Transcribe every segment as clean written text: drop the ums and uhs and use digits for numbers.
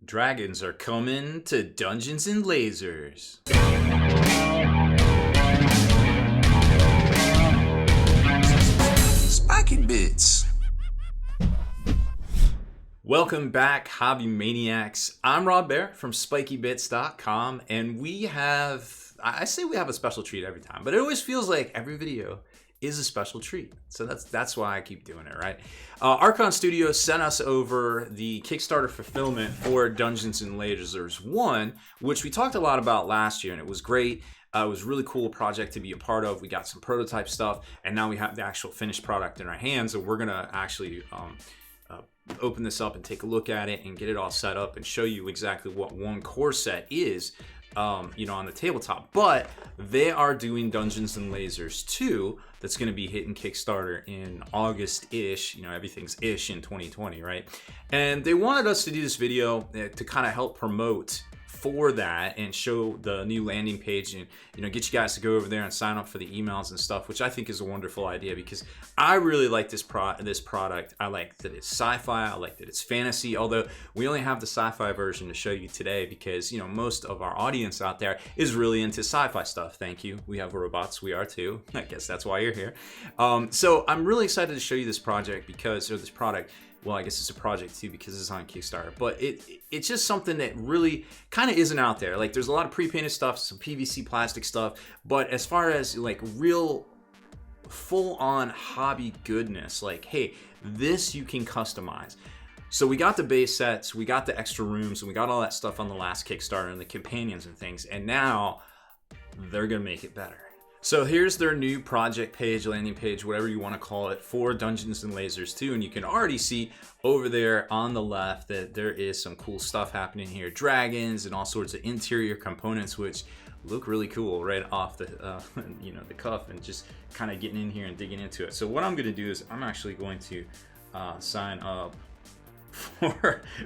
Dragons are coming to Dungeons and Lasers. Spiky Bits. Welcome back, Hobby Maniacs. I'm Rob Baer from SpikyBits.com, and I say we have a special treat every time, but it always feels like every video is a special treat. So that's why I keep doing it, right? Archon Studios sent us over the Kickstarter fulfillment for Dungeons and Lasers 1, which we talked a lot about last year, and it was great. It was a really cool project to be a part of. We got some prototype stuff, and now we have the actual finished product in our hands, and we're gonna actually open this up and take a look at it and get it all set up and show you exactly what one core set is, on the tabletop. But they are doing Dungeons and Lasers 2 that's going to be hitting Kickstarter in August-ish. Everything's ish in 2020, right? And they wanted us to do this video to kind of help promote for that and show the new landing page and get you guys to go over there and sign up for the emails and stuff, which I think is a wonderful idea because I really like this product. I like that it's sci-fi. I like that it's fantasy, although we only have the sci-fi version to show you today because most of our audience out there is really into sci-fi stuff. Thank you. We have robots. We are too. I guess that's why you're here. So I'm really excited to show you this product this product. Well, I guess it's a project too because it's on Kickstarter, but it's just something that really kind of isn't out there. Like there's a lot of pre-painted stuff, some PVC plastic stuff, but as far as like real full-on hobby goodness, like, hey, this you can customize. So we got the base sets, we got the extra rooms, and we got all that stuff on the last Kickstarter and the companions and things, and now they're gonna make it better. So here's their new project page, landing page, whatever you want to call it, for Dungeons and Lasers 2. And you can already see over there on the left that there is some cool stuff happening here. Dragons and all sorts of interior components, which look really cool right off the, the cuff, and just kind of getting in here and digging into it. So what I'm going to do is I'm actually going to sign up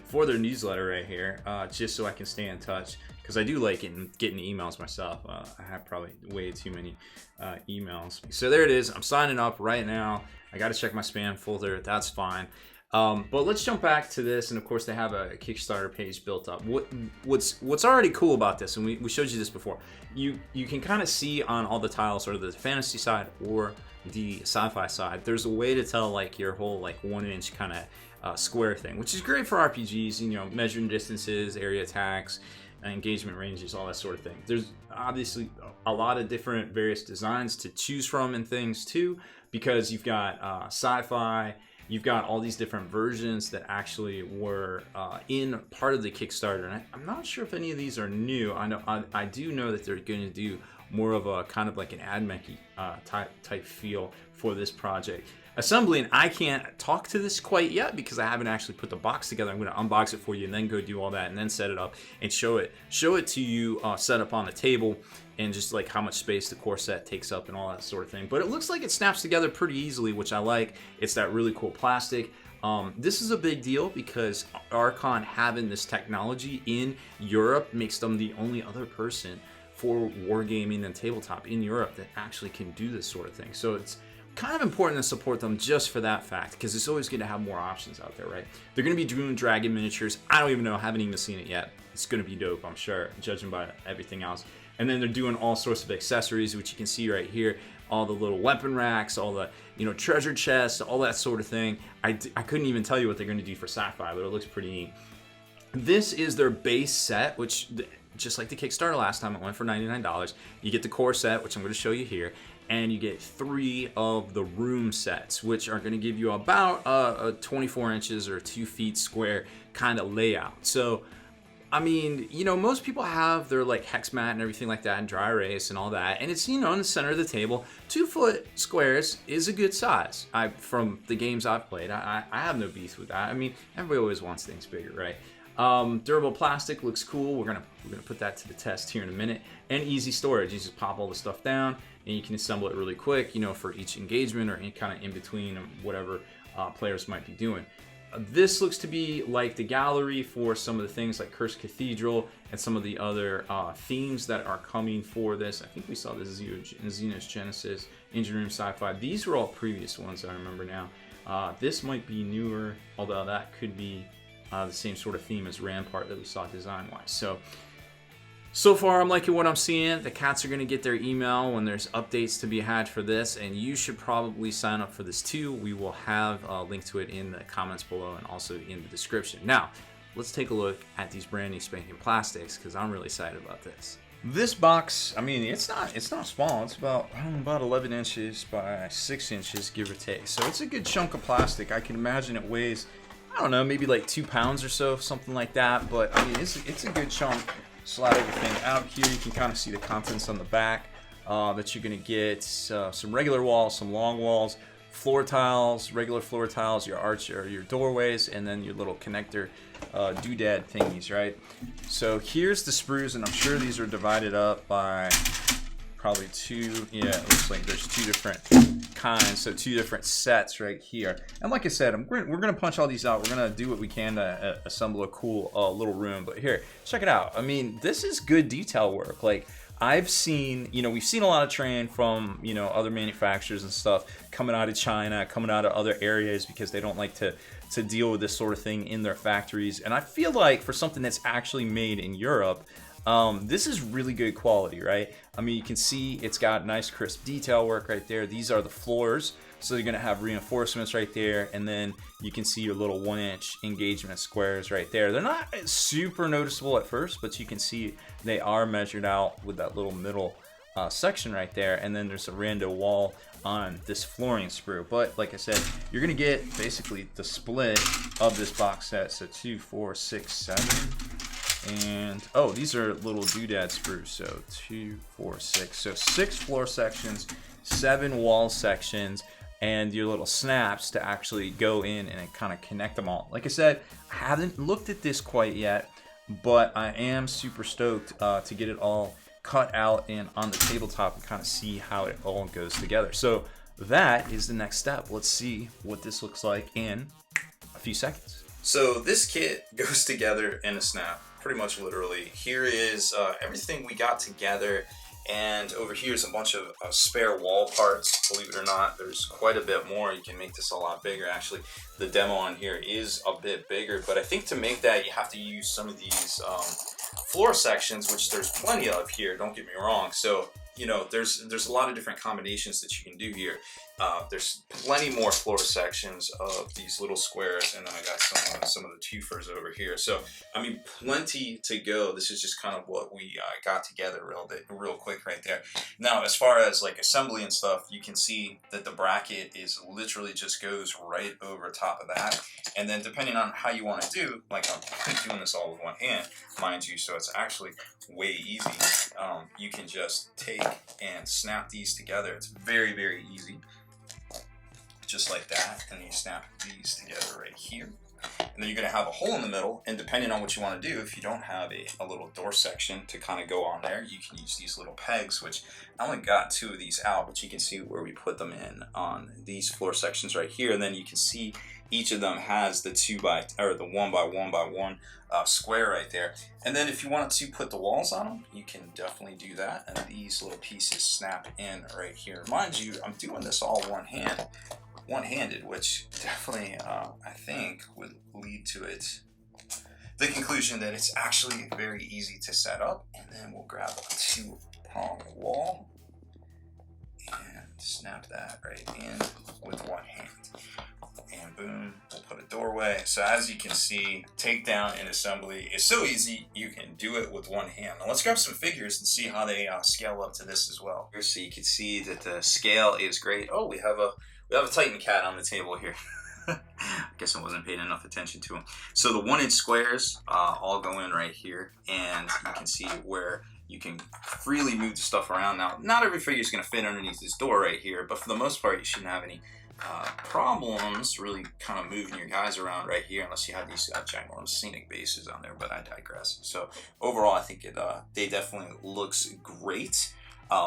for their newsletter right here, just so I can stay in touch. Because I do like getting emails myself. I have probably way too many emails. So there it is. I'm signing up right now. I got to check my spam folder. That's fine. But let's jump back to this. And of course, they have a Kickstarter page built up. What's already cool about this, and we showed you this before, you can kind of see on all the tiles, sort of the fantasy side or the sci-fi side, there's a way to tell like your whole like 1 inch kind of square thing, which is great for RPGs, measuring distances, area attacks, engagement ranges, all that sort of thing. There's obviously a lot of different various designs to choose from and things too, because you've got sci-fi, you've got all these different versions that actually were in part of the Kickstarter, and I'm not sure if any of these are new. I do know that they're going to do more of a kind of like an AdMech type feel for this project. Assembling, I can't talk to this quite yet because I haven't actually put the box together. I'm going to unbox it for you and then go do all that and then set it up and show it to you set up on the table, and just like how much space the core set takes up and all that sort of thing. But it looks like it snaps together pretty easily, which I like. It's that really cool plastic. This is a big deal because Archon having this technology in Europe makes them the only other person for wargaming and tabletop in Europe that actually can do this sort of thing. So it's kind of important to support them just for that fact, because it's always good to have more options out there, right? They're going to be doing dragon miniatures. I don't even know. I haven't even seen it yet. It's going to be dope, I'm sure, judging by everything else. And then they're doing all sorts of accessories, which you can see right here. All the little weapon racks, all the treasure chests, all that sort of thing. I couldn't even tell you what they're going to do for sci-fi, but it looks pretty neat. This is their base set, which, just like the Kickstarter last time, it went for $99. You get the core set, which I'm going to show you here, and you get 3 of the room sets, which are going to give you about a 24 inches or 2 feet square kind of layout. So, I mean, most people have their like hex mat and everything like that, and dry erase and all that, and it's in the center of the table. 2 foot squares is a good size. From the games I've played, I have no beef with that. I mean, everybody always wants things bigger, right? Durable plastic looks cool. We're gonna put that to the test here in a minute. And easy storage. You just pop all the stuff down and you can assemble it really quick, for each engagement or any kind of in between of whatever players might be doing. This looks to be like the gallery for some of the things like Cursed Cathedral and some of the other themes that are coming for this. I think we saw the Xenos Genesis, Engine Room Sci-Fi. These were all previous ones I remember now. This might be newer, although that could be the same sort of theme as Rampart that we saw design-wise. So far, I'm liking what I'm seeing. The cats are going to get their email when there's updates to be had for this, and you should probably sign up for this too. We will have a link to it in the comments below and also in the description. Now, let's take a look at these brand new spanking plastics, because I'm really excited about this. This box, I mean, it's not small. It's about 11 inches by 6 inches, give or take. So it's a good chunk of plastic. I can imagine it weighs, I don't know, maybe like 2 pounds or so, something like that. But I mean, it's a good chunk. Slide everything out here. You can kind of see the contents on the back that you're gonna get. Some regular walls, some long walls, floor tiles, regular floor tiles, your arch or your doorways, and then your little connector doodad thingies, right? So here's the sprues, and I'm sure these are divided up by probably two. Yeah, it looks like there's 2 different kinds, so 2 different sets right here. And like I said, we're gonna punch all these out. We're gonna do what we can to assemble a cool little room. But here, check it out. I mean, this is good detail work. Like, I've seen, we've seen a lot of terrain from, other manufacturers and stuff coming out of China, coming out of other areas, because they don't like to deal with this sort of thing in their factories. And I feel like for something that's actually made in Europe, this is really good quality, right? I mean, you can see it's got nice crisp detail work right there. These are the floors, so you're gonna have reinforcements right there, and then you can see your little 1-inch engagement squares right there. They're not super noticeable at first, but you can see they are measured out with that little middle section right there. And then there's a rando wall on this flooring sprue. But like I said, you're gonna get basically the split of this box set. So 2, 4, 6, 7. And oh, these are little doodad sprues. So 2, 4, 6. So 6 floor sections, 7 wall sections, and your little snaps to actually go in and kind of connect them all. Like I said, I haven't looked at this quite yet, but I am super stoked to get it all cut out and on the tabletop and kind of see how it all goes together. So that is the next step. Let's see what this looks like in a few seconds. So this kit goes together in a snap, pretty much literally. Here is everything we got together, and over here is a bunch of spare wall parts. Believe it or not, there's quite a bit more. You can make this a lot bigger. Actually, the demo on here is a bit bigger, but I think to make that, you have to use some of these floor sections, which there's plenty of here, don't get me wrong. So, there's a lot of different combinations that you can do here. There's plenty more floor sections of these little squares, and then I got some of the twofers over here. So, I mean, plenty to go. This is just kind of what we got together real quick right there. Now, as far as like assembly and stuff, you can see that the bracket is literally just goes right over top of that. And then depending on how you want to do, like I'm doing this all with one hand, mind you, so it's actually way easy. You can just take and snap these together. It's very, very easy. Just like that, and you snap these together right here. And then you're going to have a hole in the middle, and depending on what you want to do, if you don't have a little door section to kind of go on there, you can use these little pegs, which I only got 2 of these out, but you can see where we put them in on these floor sections right here. And then you can see each of them has the 1 by 1 by 1 square right there. And then if you want to put the walls on them, you can definitely do that. And these little pieces snap in right here. Mind you, I'm doing this all one-handed, which definitely I think would lead to the conclusion that it's actually very easy to set up. And then we'll grab a 2-prong wall and snap that right in with one hand. And boom, we'll put a doorway. So as you can see, takedown and assembly is so easy, you can do it with one hand. Now let's grab some figures and see how they scale up to this as well. So you can see that the scale is great. Oh, we have a Titan cat on the table here. I guess I wasn't paying enough attention to him. So the 1-inch squares all go in right here, and you can see where you can freely move the stuff around. Now, not every figure is going to fit underneath this door right here, but for the most part, you shouldn't have any problems really kind of moving your guys around right here, unless you have these ginormous scenic bases on there, but I digress. So overall, I think they definitely looks great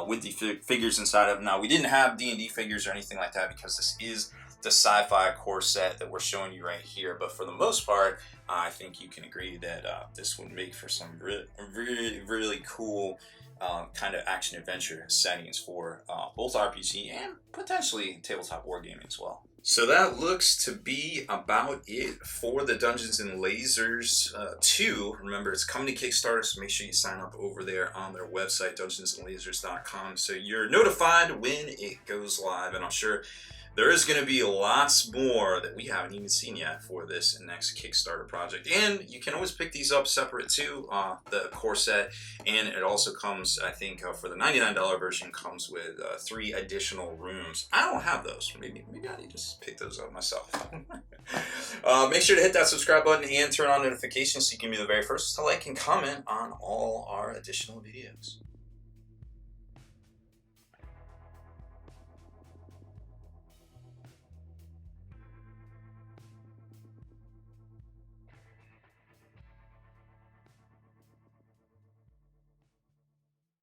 with the figures inside of them. Now, we didn't have D&D figures or anything like that because this is the sci-fi core set that we're showing you right here, but for the most part, I think you can agree that this would make for some really cool kind of action adventure settings for both RPG and potentially tabletop wargaming as well. So that looks to be about it for the Dungeons and Lasers 2. Remember, it's coming to Kickstarter, so make sure you sign up over there on their website, dungeonsandlasers.com, so you're notified when it goes live. And I'm sure there is going to be lots more that we haven't even seen yet for this next Kickstarter project. And you can always pick these up separate too, the core set. And it also comes, I think, for the $99 version, comes with 3 additional rooms. I don't have those. Maybe I need to just pick those up myself. Make sure to hit that subscribe button and turn on notifications so you can be the very first to like and comment on all our additional videos.